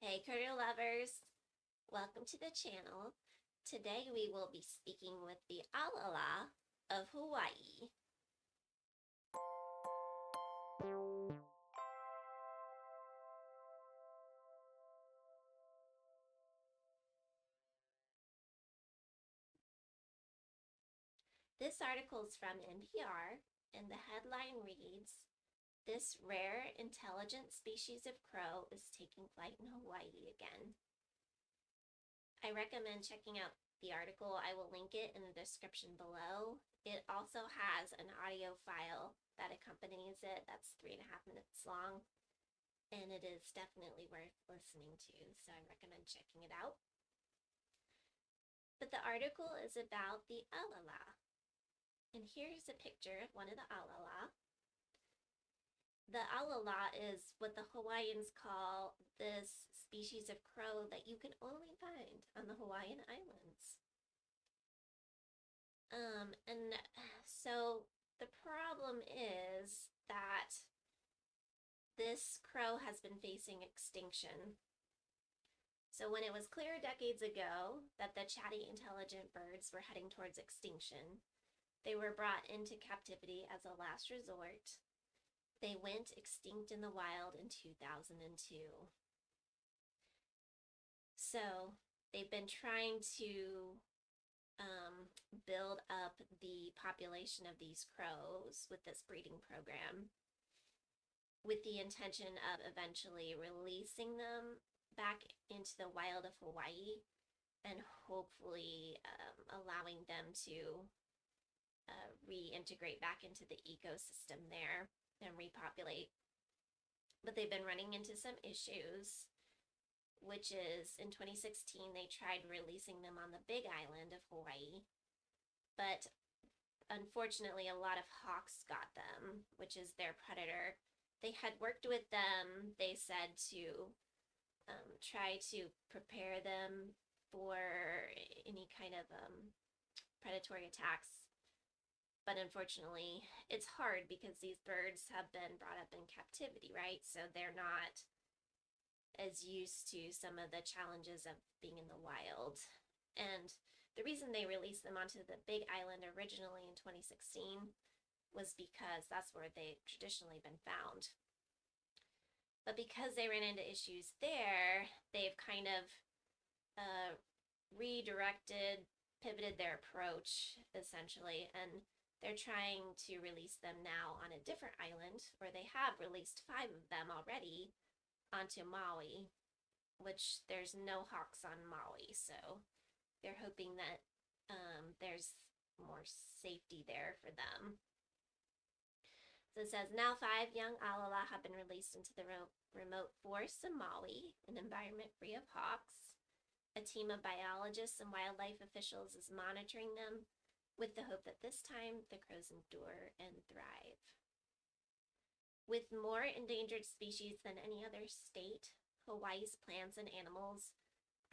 Hey critter lovers, welcome to the channel. Today we will be speaking with the ʻAlalā of Hawaii. This article is from NPR and the headline reads, "This rare intelligent species of crow is taking flight in Hawaii again." I recommend checking out the article. I will link it in the description below. It also has an audio file that accompanies it that's 3.5 minutes long, and it is definitely worth listening to, so I recommend checking it out. But the article is about the ʻAlalā, and here's a picture of one of the ʻAlalā. The ʻAlalā is what the Hawaiians call this species of crow that you can only find on the Hawaiian Islands. And so the problem is that this crow has been facing extinction. So when it was clear decades ago that the chatty intelligent birds were heading towards extinction, they were brought into captivity as a last resort. They went extinct in the wild in 2002. So they've been trying to build up the population of these crows with this breeding program, with the intention of eventually releasing them back into the wild of Hawaii and hopefully allowing them to reintegrate back into the ecosystem there and repopulate. But they've been running into some issues, which is in 2016 they tried releasing them on the Big Island of Hawaii, but unfortunately a lot of hawks got them, which is their predator. They had worked with them, they said, to try to prepare them for any kind of predatory attacks. But unfortunately, it's hard because these birds have been brought up in captivity, right? So they're not as used to some of the challenges of being in the wild. And the reason they released them onto the Big Island originally in 2016 was because that's where they've traditionally been found. But because they ran into issues there, they've kind of redirected, pivoted their approach, essentially, and they're trying to release them now on a different island, or they have released 5 of them already onto Maui, which there's no hawks on Maui, so they're hoping that there's more safety there for them. So it says, now 5 young ʻAlalā have been released into the remote forests of Maui, an environment free of hawks. A team of biologists and wildlife officials is monitoring them with the hope that this time the crows endure and thrive. With more endangered species than any other state, Hawaii's plants and animals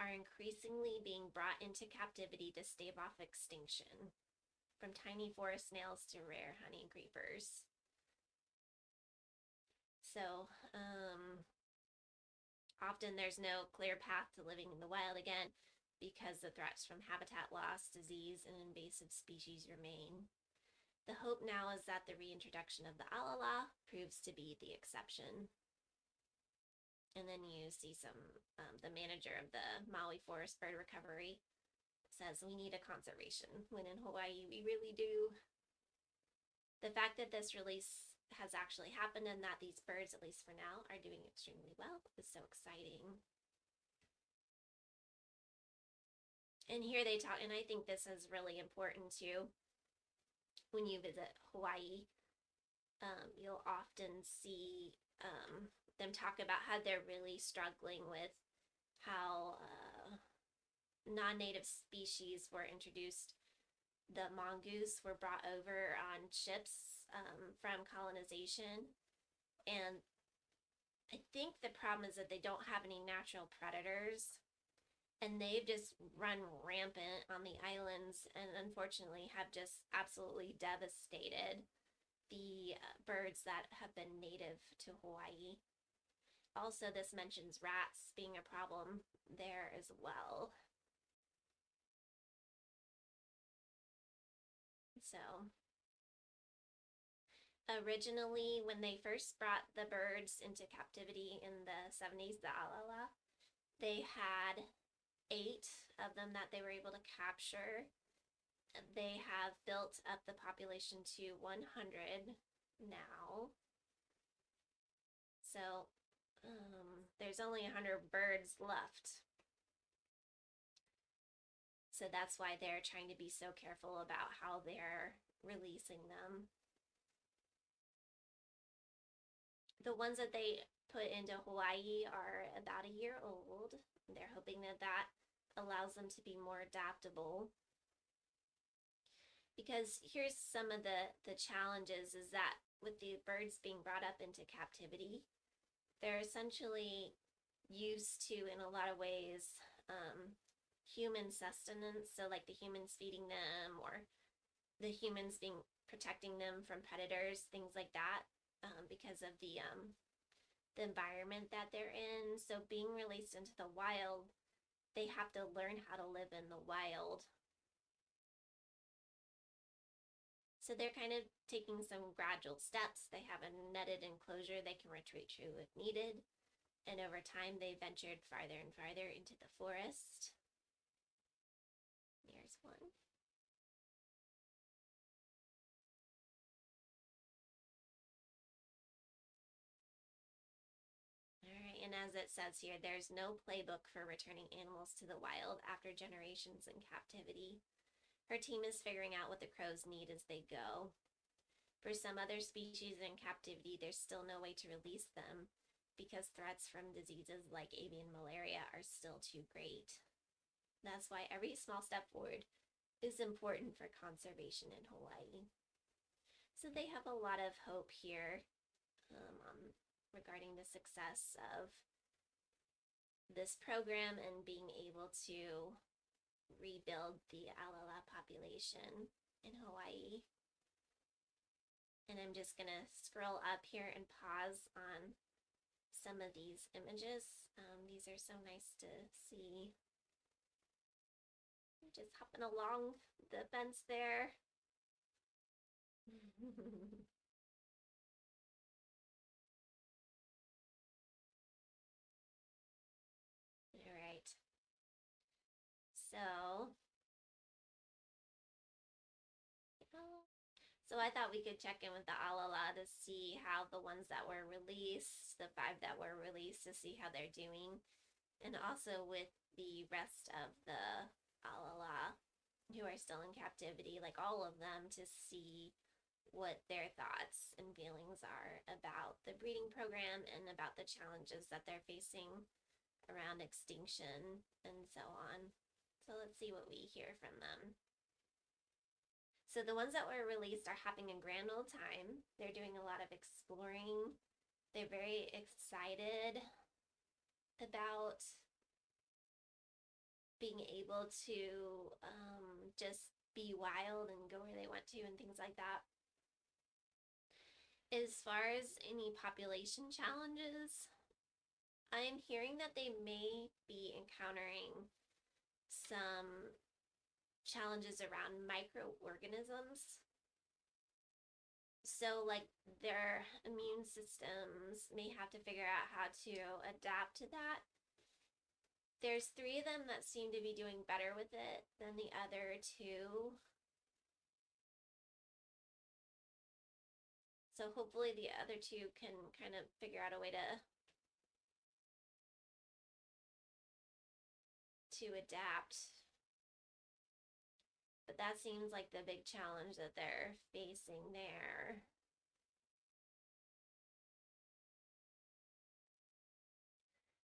are increasingly being brought into captivity to stave off extinction, from tiny forest snails to rare honey creepers. So, often there's no clear path to living in the wild again because the threats from habitat loss, disease, and invasive species remain. The hope now is that the reintroduction of the ʻAlalā proves to be the exception. And then you see the manager of the Maui Forest Bird Recovery says, "We need a conservation, when in Hawaii we really do." The fact that this release has actually happened and that these birds, at least for now, are doing extremely well is so exciting. And here they talk, and I think this is really important too. When you visit Hawaii, you'll often see them talk about how they're really struggling with how non-native species were introduced. The mongoose were brought over on ships from colonization, and I think the problem is that they don't have any natural predators, and they've just run rampant on the islands and unfortunately have just absolutely devastated the birds that have been native to Hawaii. also this mentions rats being a problem there as well. So originally, when they first brought the birds into captivity in the 70s, the ʻAlalā, they had 8 of them that they were able to capture. They have built up the population to 100 now. So there's only 100 birds left. So that's why they're trying to be so careful about how they're releasing them. The ones that they put into Hawaii are about a year old. They're hoping that that allows them to be more adaptable. Because here's some of the challenges is that with the birds being brought up into captivity, they're essentially used to, in a lot of ways, human sustenance. So like the humans feeding them or the humans being protecting them from predators, things like that, because of the environment that they're in. So being released into the wild, they have to learn how to live in the wild. So they're kind of taking some gradual steps. They have a netted enclosure they can retreat to if needed. And over time, they ventured farther and farther into the forest. Here's one. All right, and as it says here, there's no playbook for returning animals to the wild after generations in captivity. Her team is figuring out what the crows need as they go. For some other species in captivity, there's still no way to release them because threats from diseases like avian malaria are still too great. That's why every small step forward is important for conservation in Hawaii. So they have a lot of hope here regarding the success of this program and being able to rebuild the ʻAlalā population in Hawaii. And I'm just gonna scroll up here and pause on some of these images. These are so nice to see. I'm just hopping along the fence there. All right. So I thought we could check in with the ʻAlalā to see how the ones that were released, the 5 that were released, to see how they're doing. And also with the rest of the ʻAlalā who are still in captivity, like all of them, to see what their thoughts and feelings are about the breeding program and about the challenges that they're facing around extinction and so on. So let's see what we hear from them. So the ones that were released are having a grand old time. They're doing a lot of exploring. They're very excited about being able to just be wild and go where they want to and things like that. As far as any population challenges, I'm hearing that they may be encountering some challenges around microorganisms. So like their immune systems may have to figure out how to adapt to that. There's 3 of them that seem to be doing better with it than the other 2. So hopefully the other 2 can kind of figure out a way to adapt. But that seems like the big challenge that they're facing there.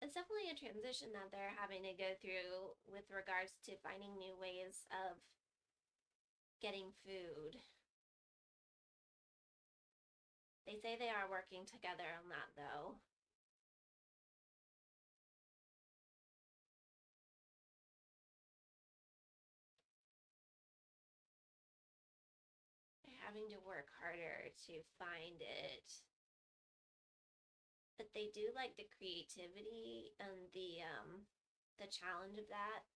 It's definitely a transition that they're having to go through with regards to finding new ways of getting food. They say they are working together on that, though. They're having to work harder to find it. but they do like the creativity and the challenge of that.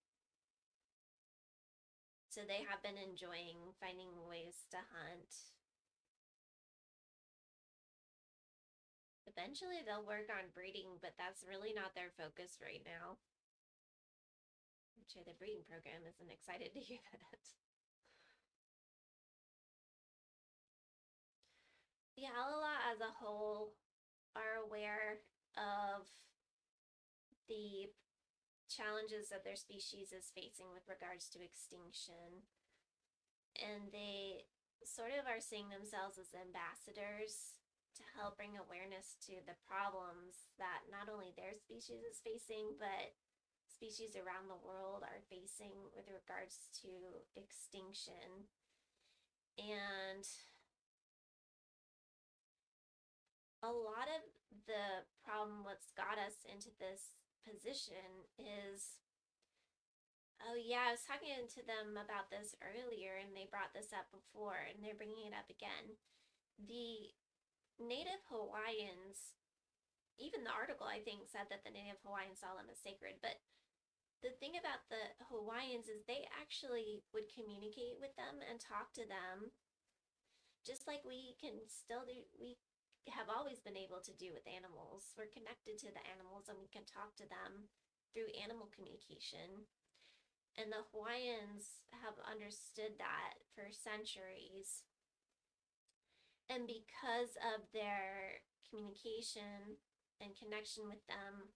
So they have been enjoying finding ways to hunt. Eventually they'll work on breeding, but that's really not their focus right now. I'm sure the breeding program isn't excited to hear that. The ʻAlalā as a whole are aware of the challenges that their species is facing with regards to extinction. And they sort of are seeing themselves as ambassadors to help bring awareness to the problems that not only their species is facing, but species around the world are facing with regards to extinction. And a lot of the problem, what's got us into this position is, oh yeah, I was talking to them about this earlier and they brought this up before and they're bringing it up again. The native Hawaiians, even the article I think said that the native Hawaiians saw them as sacred, but the thing about the Hawaiians is they actually would communicate with them and talk to them just like we can still do. We have always been able to do with animals. We're connected to the animals and we can talk to them through animal communication. And the Hawaiians have understood that for centuries. And because of their communication and connection with them,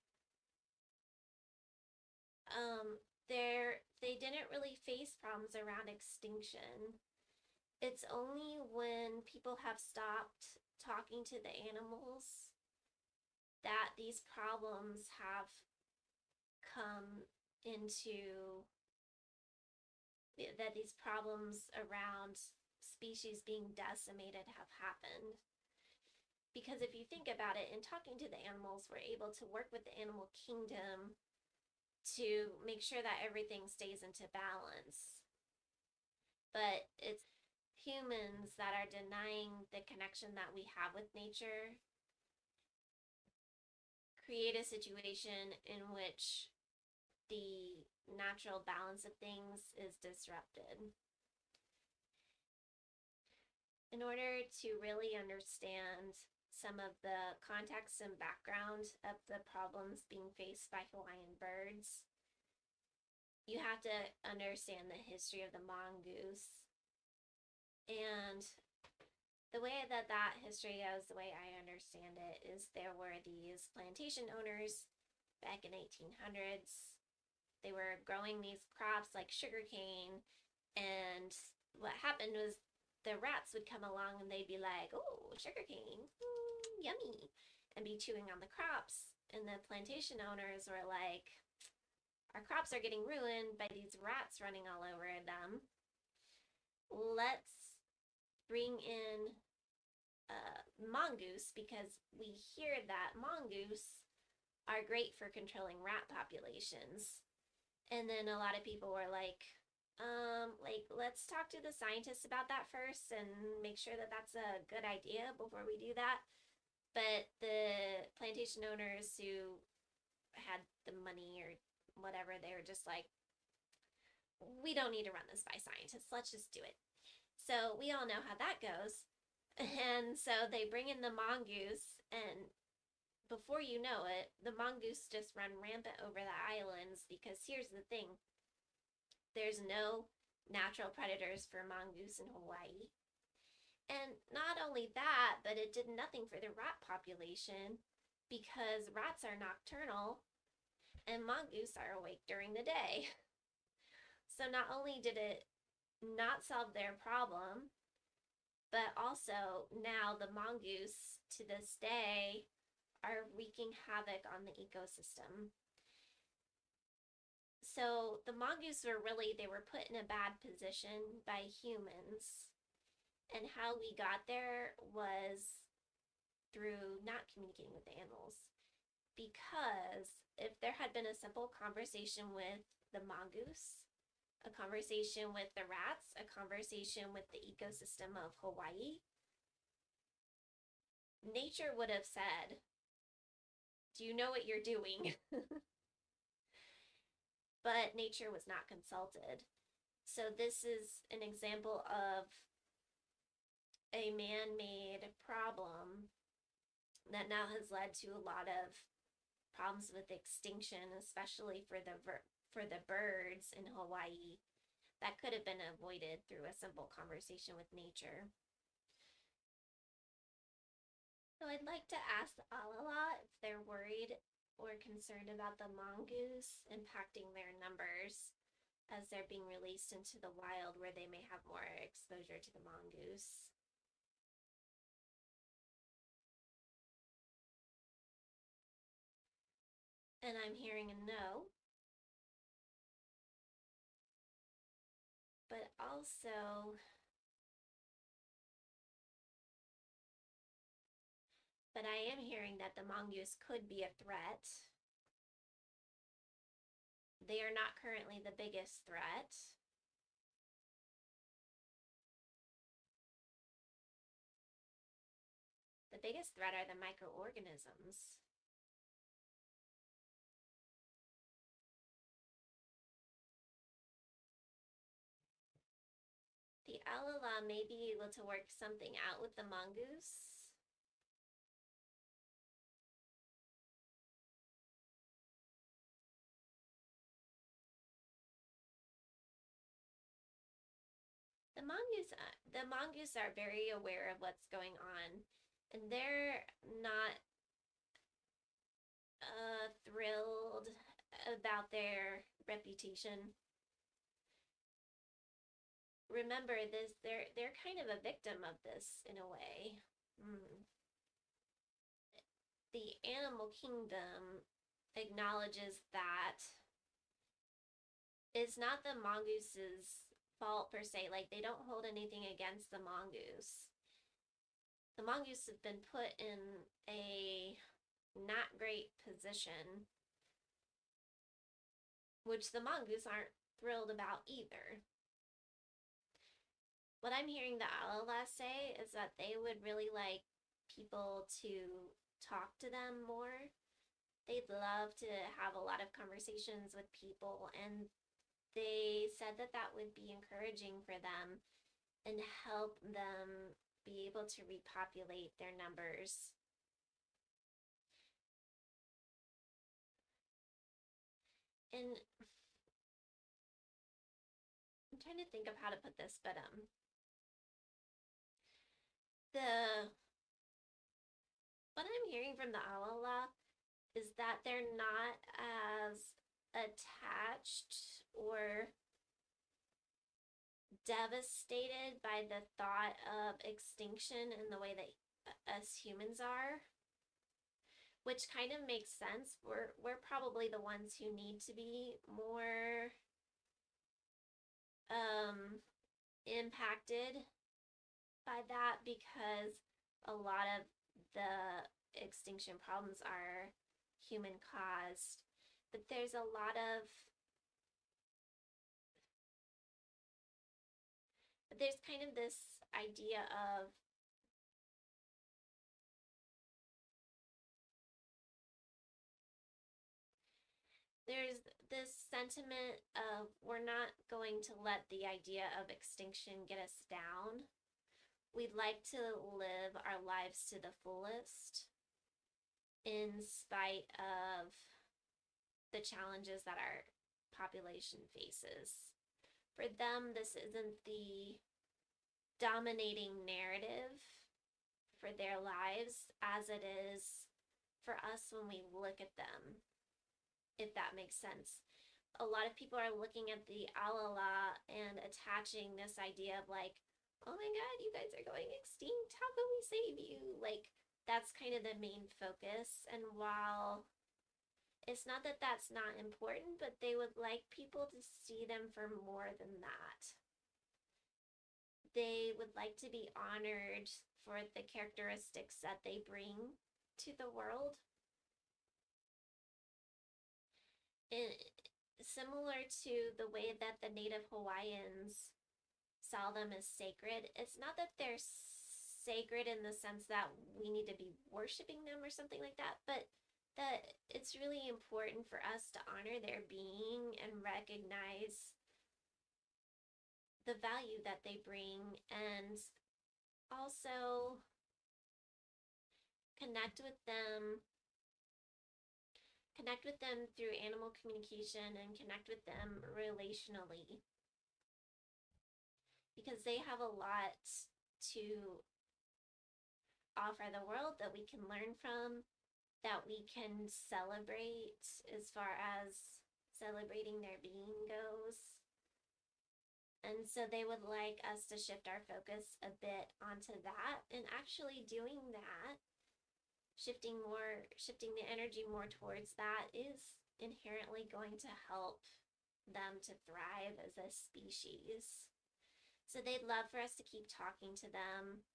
they didn't really face problems around extinction. It's only when people have stopped talking to the animals that these problems have come into, that these problems around species being decimated have happened. Because if you think about it, in talking to the animals, we're able to work with the animal kingdom to make sure that everything stays into balance. But it's humans that are denying the connection that we have with nature, create a situation in which the natural balance of things is disrupted. In order to really understand some of the context and background of the problems being faced by Hawaiian birds, you have to understand the history of the mongoose. And the way that history goes, the way I understand it, is there were these plantation owners back in 1800s. They were growing these crops like sugarcane, and what happened was the rats would come along and they'd be like, oh, sugarcane, yummy, and be chewing on the crops. And the plantation owners were like, our crops are getting ruined by these rats running all over them. Let's bring in mongoose, because we hear that mongoose are great for controlling rat populations. And then a lot of people were like, let's talk to the scientists about that first and make sure that that's a good idea before we do that. But the plantation owners who had the money or whatever, they were just like, we don't need to run this by scientists. Let's just do it. So we all know how that goes. And so they bring in the mongoose, and before you know it, the mongoose just run rampant over the islands, because here's the thing. There's no natural predators for mongoose in Hawaii. And not only that, but it did nothing for the rat population, because rats are nocturnal and mongoose are awake during the day. So not only did it not solve their problem, but also now the mongoose to this day are wreaking havoc on the ecosystem. So the mongoose were they were put in a bad position by humans. And how we got there was through not communicating with the animals. Because if there had been a simple conversation with the mongoose, a conversation with the rats, a conversation with the ecosystem of Hawaii, nature would have said, Do you know what you're doing? But nature was not consulted. So this is an example of a man-made problem that now has led to a lot of problems with extinction, especially for the birds in Hawaii, that could have been avoided through a simple conversation with nature. So I'd like to ask the ʻAlalā if they're worried or concerned about the mongoose impacting their numbers as they're being released into the wild where they may have more exposure to the mongoose. And I'm hearing a no. But also, I am hearing that the mongoose could be a threat. They are not currently the biggest threat. The biggest threat are the microorganisms. The ʻAlalā may be able to work something out with the mongoose. The mongoose are very aware of what's going on, and they're not thrilled about their reputation. Remember this, they're kind of a victim of this in a way. The animal kingdom acknowledges that it's not the mongoose's fault per se. Like, they don't hold anything against the mongoose. The mongoose have been put in a not great position, which the mongoose aren't thrilled about either. What I'm hearing the ʻAlalā say is that they would really like people to talk to them more. They'd love to have a lot of conversations with people, and they said that that would be encouraging for them and help them be able to repopulate their numbers. And I'm trying to think of how to put this, but what I'm hearing from the ʻAlalā is that they're not as attached or devastated by the thought of extinction in the way that us humans are, which kind of makes sense. We're probably the ones who need to be more impacted by that, because a lot of the extinction problems are human caused. But there's a lot of there's kind of this idea of there's this sentiment of we're not going to let the idea of extinction get us down. We'd like to live our lives to the fullest in spite of the challenges that our population faces. For them, this isn't the dominating narrative for their lives as it is for us when we look at them, if that makes sense. A lot of people are looking at the ʻAlalā and attaching this idea of like, oh my god, you guys are going extinct, how can we save you? Like, that's kind of the main focus. And while it's not that that's not important, but they would like people to see them for more than that. They would like to be honored for the characteristics that they bring to the world. And similar to the way that the native Hawaiians saw them as sacred, it's not that they're sacred in the sense that we need to be worshiping them or something like that, but that it's really important for us to honor their being and recognize the value that they bring, and also connect with them through animal communication, and connect with them relationally, because they have a lot to offer the world that we can learn from, that we can celebrate as far as celebrating their being goes. And so they would like us to shift our focus a bit onto that, and actually doing that, shifting the energy more towards that, is inherently going to help them to thrive as a species. So they'd love for us to keep talking to them.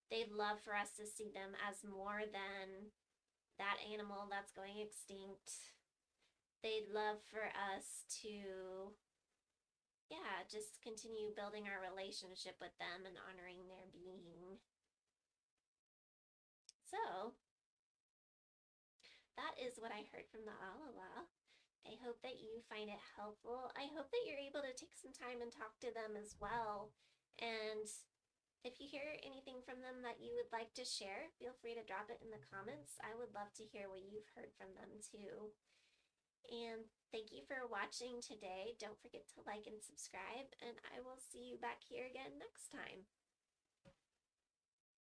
They'd love for us to see them as more than that animal that's going extinct. They'd love for us to, yeah, just continue building our relationship with them and honoring their being. So, that is what I heard from the ʻAlalā. I hope that you find it helpful. I hope that you're able to take some time and talk to them as well. And if you hear anything from them that you would like to share, feel free to drop it in the comments. I would love to hear what you've heard from them too. And thank you for watching today. Don't forget to like and subscribe, and I will see you back here again next time.